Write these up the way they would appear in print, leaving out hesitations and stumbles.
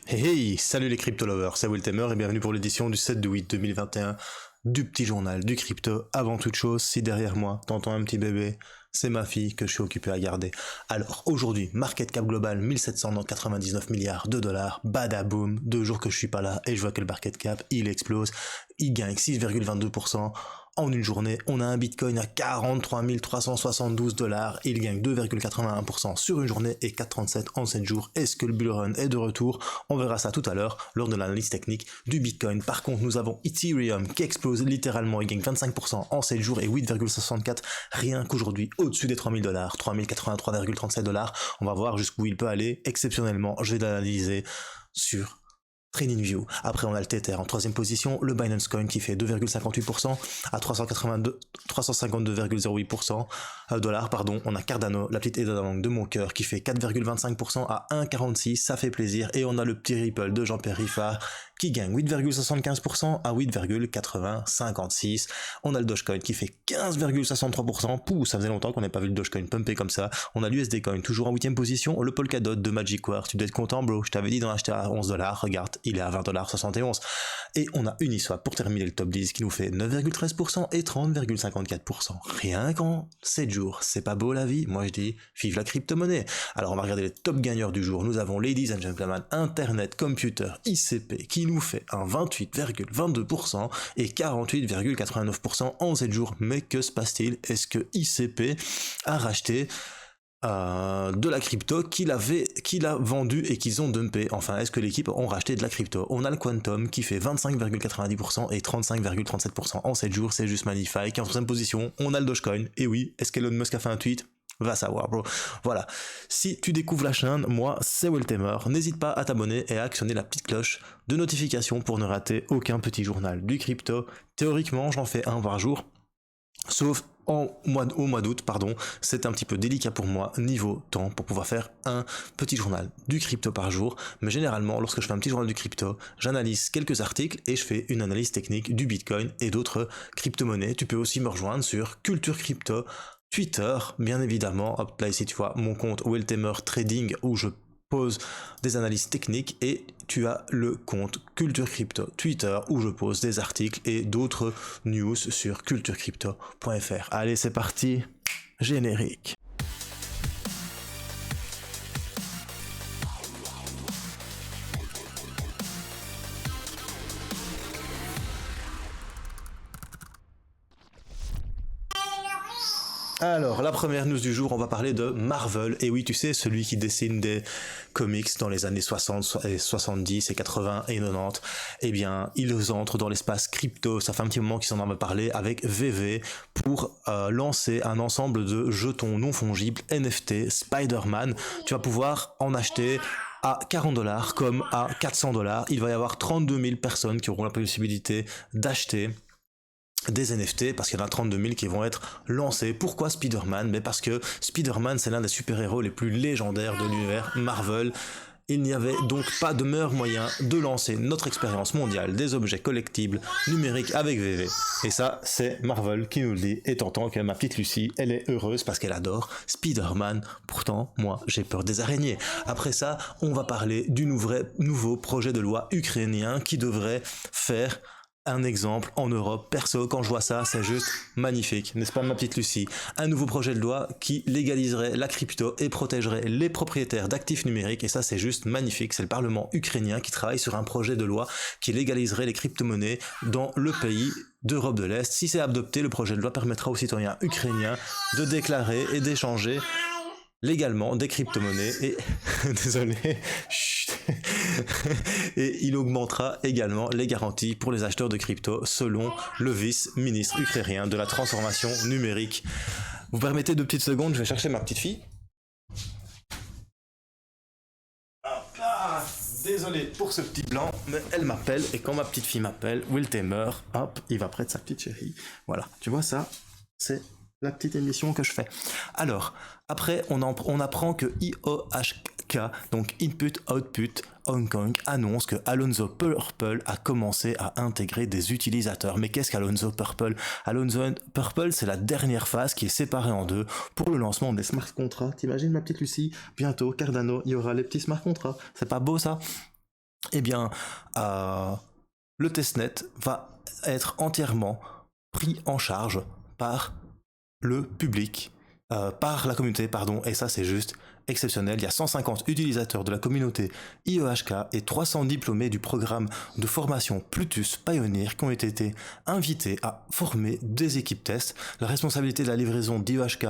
Hey hey, salut les crypto lovers, c'est Wiltemer et bienvenue pour l'édition du 7 de 8 2021 du petit journal du crypto. Avant toute chose, si derrière moi t'entends un petit bébé, c'est ma fille que je suis occupé à garder. Alors aujourd'hui, market cap global 1799 milliards de dollars, badaboom, 2 jours que je suis pas là et je vois que le market cap il explose, il gagne 6,22%. En une journée, on a un bitcoin à 43 372 dollars, il gagne 2,81% sur une journée et 4,37 en 7 jours. Est-ce que le bull run est de retour? On verra ça tout à l'heure lors de l'analyse technique du bitcoin. Par contre, nous avons Ethereum qui explose littéralement, il gagne 25% en 7 jours et 8,64 rien qu'aujourd'hui au-dessus des 3000 dollars, 3083,37 dollars. On va voir jusqu'où il peut aller. Exceptionnellement, je vais l'analyser sur TradingView. Après, on a le Tether en troisième position, le Binance Coin qui fait 2,58% à 352,08% dollars, pardon. On a Cardano, la petite Ethereum de mon cœur qui fait 4,25% à 1,46, ça fait plaisir. Et on a le petit Ripple de Jean-Pierre Riffard qui gagne 8,75% à 8,8056. On a le Dogecoin qui fait 15,63%. Pouh, ça faisait longtemps qu'on n'avait pas vu le Dogecoin pumper comme ça. On a l'USD Coin toujours en 8ème position. Le Polkadot de Magic War, tu dois être content, bro. Je t'avais dit d'en acheter à 11 dollars. Regarde, il est à 20,71 $. Et on a Uniswap pour terminer le top 10 qui nous fait 9,13% et 30,54%. Rien qu'en 7 jours. C'est pas beau la vie? Moi je dis, vive la crypto-monnaie. Alors on va regarder les top gagneurs du jour. Nous avons Ladies and Gentlemen, Internet Computer ICP qui nous fait un 28,22% et 48,89% en 7 jours. Mais que se passe-t-il? Est-ce que ICP a racheté de la crypto qu'il a vendu et qu'ils ont dumpé? Enfin, est-ce que l'équipe ont racheté de la crypto? On a le Quantum qui fait 25,90% et 35,37% en 7 jours, c'est juste magnifique. En troisième position, on a le Dogecoin. Et oui, est-ce qu'Elon Musk a fait un tweet? Va savoir, bro. Voilà. Si tu découvres la chaîne, moi, c'est Wiltemer. N'hésite pas à t'abonner et à actionner la petite cloche de notification pour ne rater aucun petit journal du crypto. Théoriquement, j'en fais un par jour. Sauf au mois d'août, pardon, c'est un petit peu délicat pour moi niveau temps pour pouvoir faire un petit journal du crypto par jour. Mais généralement, lorsque je fais un petit journal du crypto, j'analyse quelques articles et je fais une analyse technique du Bitcoin et d'autres crypto-monnaies. Tu peux aussi me rejoindre sur Culture Crypto, Twitter, bien évidemment. Hop là ici tu vois mon compte Wiltemer Trading où je pose des analyses techniques, et tu as le compte Culture Crypto Twitter où je pose des articles et d'autres news sur culturecrypto.fr. Allez, c'est parti, générique. Alors, la première news du jour, on va parler de Marvel. Et oui, tu sais, celui qui dessine des comics dans les années 60, et 70 et 80 et 90. Eh bien, ils entrent dans l'espace crypto. Ça fait un petit moment qu'ils en avaient parlé avec VV pour lancer un ensemble de jetons non fongibles NFT Spider-Man. Tu vas pouvoir en acheter à 40 dollars comme à 400 dollars. Il va y avoir 32 000 personnes qui auront la possibilité d'acheter des NFT, parce qu'il y en a 32 000 qui vont être lancés. Pourquoi Spider-Man? Mais parce que Spider-Man, c'est l'un des super-héros les plus légendaires de l'univers Marvel. Il n'y avait donc pas de meilleur moyen de lancer notre expérience mondiale des objets collectibles numériques avec VV. Et ça, c'est Marvel qui nous le dit, et t'entends que ma petite Lucie, elle est heureuse parce qu'elle adore Spider-Man. Pourtant, moi, j'ai peur des araignées. Après ça, on va parler du nouveau projet de loi ukrainien qui devrait faire un exemple en Europe. Perso, quand je vois ça, c'est juste magnifique, n'est-ce pas ma petite Lucie? Un nouveau projet de loi qui légaliserait la crypto et protégerait les propriétaires d'actifs numériques, et ça c'est juste magnifique. C'est le Parlement ukrainien qui travaille sur un projet de loi qui légaliserait les crypto-monnaies dans le pays d'Europe de l'Est. Si c'est adopté, le projet de loi permettra aux citoyens ukrainiens de déclarer et d'échanger légalement des crypto-monnaies et désolé, et il augmentera également les garanties pour les acheteurs de crypto selon le vice-ministre ukrainien de la transformation numérique. Vous permettez 2 petites secondes, je vais chercher ma petite fille. Hop là, désolé pour ce petit blanc, mais elle m'appelle, et quand ma petite fille m'appelle, Wiltemer, hop, il va près de sa petite chérie. Voilà, tu vois ça, c'est la petite émission que je fais. Alors, après, on apprend que IOHK, donc Input Output Hong Kong, annonce que Alonzo Purple a commencé à intégrer des utilisateurs. Mais qu'est-ce qu'Alonzo Purple? Alonzo Purple, c'est la dernière phase qui est séparée en deux pour le lancement des smart contracts. T'imagines ma petite Lucie? Bientôt, Cardano, il y aura les petits smart contracts. C'est pas beau ça? eh bien, le testnet va être entièrement pris en charge par le public, par la communauté, pardon, et ça c'est juste exceptionnel. Il y a 150 utilisateurs de la communauté IEHK et 300 diplômés du programme de formation Plutus Pioneer qui ont été invités à former des équipes test. La responsabilité de la livraison d'IEHK,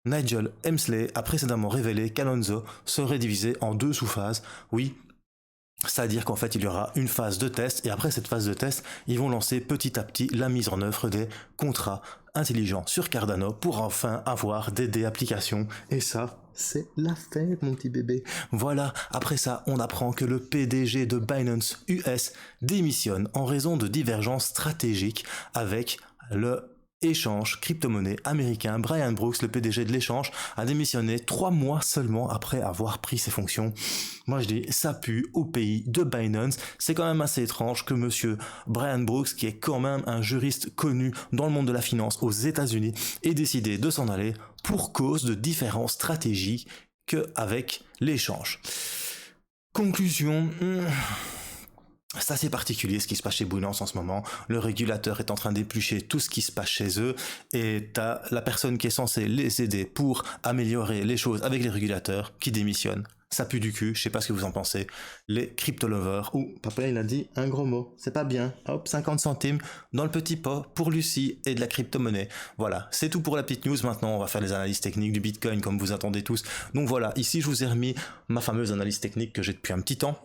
Nigel Hemsley, a précédemment révélé qu'Alonso serait divisé en 2 sous-phases. Oui, c'est-à-dire qu'en fait, il y aura une phase de test, et après cette phase de test, ils vont lancer petit à petit la mise en œuvre des contrats intelligents sur Cardano pour enfin avoir des applications. Et ça, c'est la fête, mon petit bébé. Voilà, après ça, on apprend que le PDG de Binance US démissionne en raison de divergences stratégiques avec le échange crypto-monnaie américain. Brian Brooks, le PDG de l'échange, a démissionné 3 mois seulement après avoir pris ses fonctions. Moi je dis, ça pue au pays de Binance. C'est quand même assez étrange que monsieur Brian Brooks, qui est quand même un juriste connu dans le monde de la finance aux États-Unis, ait décidé de s'en aller pour cause de différences stratégiques avec l'échange. Conclusion, c'est assez particulier ce qui se passe chez Binance en ce moment. Le régulateur est en train d'éplucher tout ce qui se passe chez eux et t'as la personne qui est censée les aider pour améliorer les choses avec les régulateurs qui démissionne. Ça pue du cul, je sais pas ce que vous en pensez. Les crypto-lovers, papa il a dit un gros mot, c'est pas bien. Hop, 50 centimes dans le petit pot pour Lucie et de la crypto-monnaie. Voilà, c'est tout pour la petite news. Maintenant on va faire les analyses techniques du Bitcoin comme vous attendez tous. Donc voilà, ici je vous ai remis ma fameuse analyse technique que j'ai depuis un petit temps.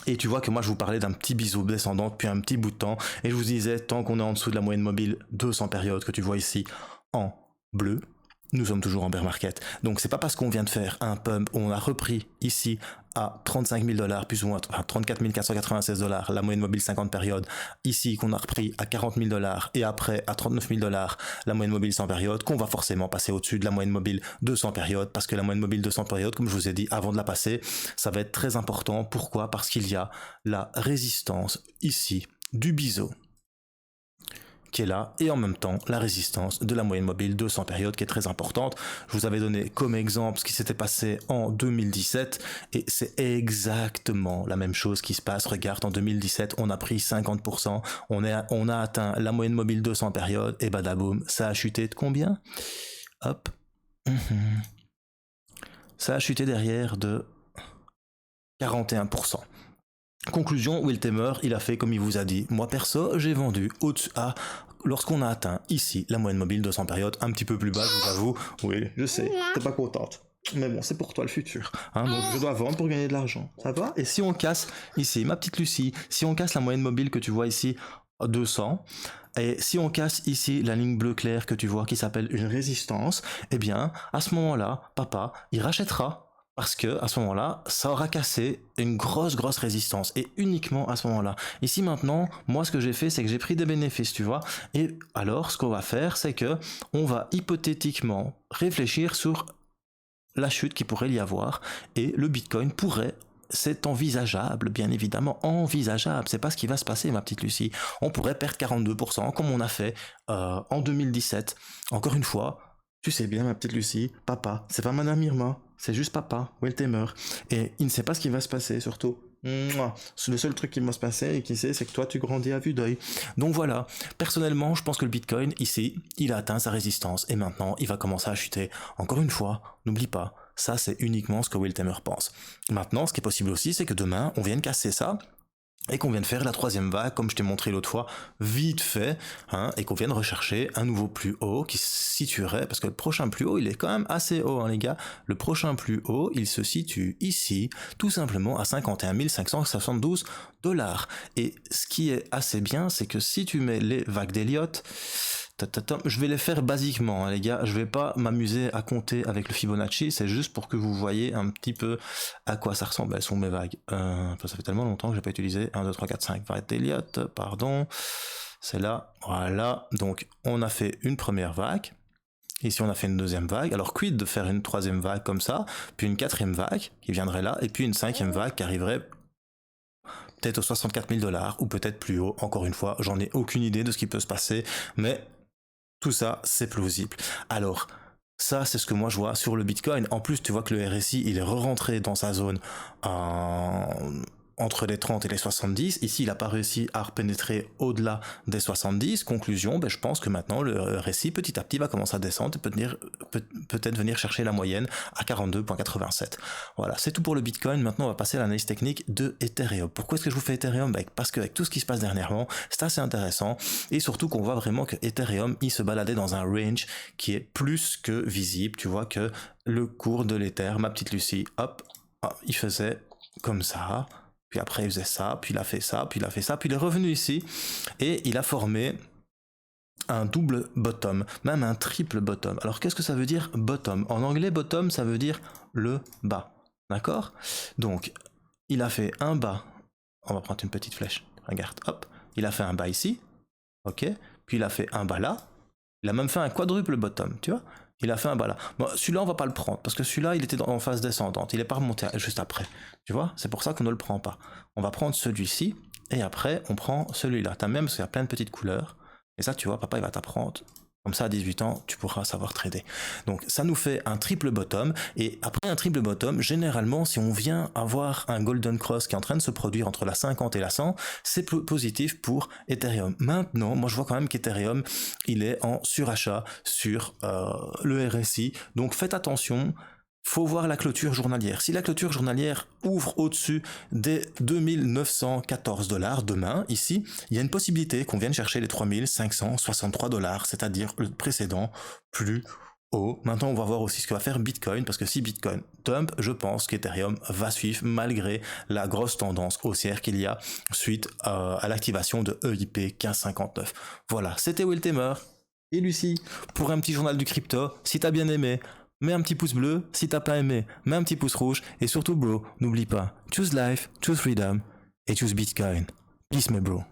Et tu vois que moi je vous parlais d'un petit biseau descendant depuis un petit bout de temps, et je vous disais, tant qu'on est en dessous de la moyenne mobile 200 périodes que tu vois ici en bleu, nous sommes toujours en bear market. Donc c'est pas parce qu'on vient de faire un pump où on a repris ici à 35 000 $, plus ou moins à 34 496 $, la moyenne mobile 50 périodes, ici qu'on a repris à 40 000 $, et après à 39 000 $, la moyenne mobile 100 périodes, qu'on va forcément passer au-dessus de la moyenne mobile 200 périodes, parce que la moyenne mobile 200 périodes, comme je vous ai dit avant de la passer, ça va être très important. Pourquoi? Parce qu'il y a la résistance ici du biseau qui est là, et en même temps la résistance de la moyenne mobile 200 périodes qui est très importante. Je vous avais donné comme exemple ce qui s'était passé en 2017, et c'est exactement la même chose qui se passe. Regarde, en 2017 on a pris 50%, on a atteint la moyenne mobile 200 périodes, et badaboum, ça a chuté de combien? Hop, ça a chuté derrière de 41%. Conclusion, Will Temer, il a fait comme il vous a dit. Moi perso, j'ai vendu au-dessus lorsqu'on a atteint ici la moyenne mobile 200 périodes, un petit peu plus bas, je vous avoue. Oui, je sais, t'es pas contente. Mais bon, c'est pour toi le futur. Hein, donc je dois vendre pour gagner de l'argent. Ça va? Et si on casse ici, ma petite Lucie, si on casse la moyenne mobile que tu vois ici, 200, et si on casse ici la ligne bleue claire que tu vois qui s'appelle une résistance, eh bien, à ce moment-là, papa, il rachètera. Parce que à ce moment-là, ça aura cassé une grosse résistance, et uniquement à ce moment-là. Ici maintenant, moi ce que j'ai fait, c'est que j'ai pris des bénéfices, tu vois. Et alors, ce qu'on va faire, c'est que on va hypothétiquement réfléchir sur la chute qui pourrait y avoir, et le Bitcoin pourrait. C'est envisageable, bien évidemment, envisageable. C'est pas ce qui va se passer, ma petite Lucie. On pourrait perdre 42%, comme on a fait en 2017. Encore une fois, tu sais bien, ma petite Lucie, papa, c'est pas Madame Irma, c'est juste papa, Will Temer. Et il ne sait pas ce qui va se passer, surtout. C'est le seul truc qui va se passer et qui sait, c'est que toi, tu grandis à vue d'œil. Donc voilà, personnellement, je pense que le Bitcoin, ici, il a atteint sa résistance et maintenant, il va commencer à chuter. Encore une fois, n'oublie pas, ça, c'est uniquement ce que Will Temer pense. Maintenant, ce qui est possible aussi, c'est que demain, on vienne casser ça, et qu'on vienne faire la troisième vague, comme je t'ai montré l'autre fois, vite fait, hein, et qu'on vienne rechercher un nouveau plus haut qui se situerait, parce que le prochain plus haut, il est quand même assez haut, hein, les gars. Le prochain plus haut, il se situe ici, tout simplement à 51 572 $. Et ce qui est assez bien, c'est que si tu mets les vagues d'Elliott, je vais les faire basiquement, hein, les gars. Je vais pas m'amuser à compter avec le Fibonacci. C'est juste pour que vous voyez un petit peu à quoi ça ressemble. Elles sont mes vagues. Ça fait tellement longtemps que j'ai pas utilisé 1, 2, 3, 4, 5 vagues d'Elliott. Pardon. C'est là. Voilà. Donc, on a fait une première vague. Ici, on a fait une deuxième vague. Alors, quid de faire une troisième vague comme ça, puis une quatrième vague qui viendrait là, et puis une cinquième vague qui arriverait peut-être aux 64 000 $, ou peut-être plus haut. Encore une fois, j'en ai aucune idée de ce qui peut se passer, mais tout ça, c'est plausible. Alors, ça, c'est ce que moi je vois sur le Bitcoin. En plus, tu vois que le RSI, il est re-rentré dans sa zone entre les 30 et les 70. Ici, il n'a pas réussi à pénétrer au-delà des 70. Conclusion, je pense que maintenant, le RSI, petit à petit, va commencer à descendre et peut-être venir chercher la moyenne à 42,87. Voilà, c'est tout pour le Bitcoin. Maintenant, on va passer à l'analyse technique de Ethereum. Pourquoi est-ce que je vous fais Ethereum? Parce qu'avec tout ce qui se passe dernièrement, c'est assez intéressant. Et surtout qu'on voit vraiment que Ethereum, il se baladait dans un range qui est plus que visible. Tu vois que le cours de l'Ether, ma petite Lucie, hop, il faisait comme ça, puis après il faisait ça, puis il a fait ça, puis il a fait ça, puis il est revenu ici, et il a formé un double bottom, même un triple bottom. Alors qu'est-ce que ça veut dire bottom? En anglais, bottom, ça veut dire le bas, d'accord? Donc, il a fait un bas, on va prendre une petite flèche, regarde, hop, il a fait un bas ici, ok, puis il a fait un bas là, il a même fait un quadruple bottom, tu vois? Il a fait un bas là. Bon, celui-là, on va pas le prendre, parce que celui-là, il était en phase descendante. Il n'est pas remonté juste après. Tu vois? C'est pour ça qu'on ne le prend pas. On va prendre celui-ci, et après, on prend celui-là. T'as même, parce qu'il y a plein de petites couleurs. Et ça, tu vois, papa, il va t'apprendre. Comme ça, à 18 ans, tu pourras savoir trader. Donc, ça nous fait un triple bottom. Et après un triple bottom, généralement, si on vient avoir un golden cross qui est en train de se produire entre la 50 et la 100, c'est positif pour Ethereum. Maintenant, moi, je vois quand même qu'Ethereum, il est en surachat sur le RSI. Donc, faites attention. Faut voir la clôture journalière. Si la clôture journalière ouvre au-dessus des 2914 $ demain, ici, il y a une possibilité qu'on vienne chercher les 3563 $, c'est-à-dire le précédent plus haut. Maintenant, on va voir aussi ce que va faire Bitcoin, parce que si Bitcoin dump, je pense qu'Ethereum va suivre malgré la grosse tendance haussière qu'il y a suite à l'activation de EIP 1559. Voilà, c'était Will Temer et Lucie pour un petit journal du crypto. Si t'as bien aimé, mets un petit pouce bleu, si t'as pas aimé, mets un petit pouce rouge, et surtout bro, n'oublie pas, choose life, choose freedom, et choose Bitcoin. Peace my bro.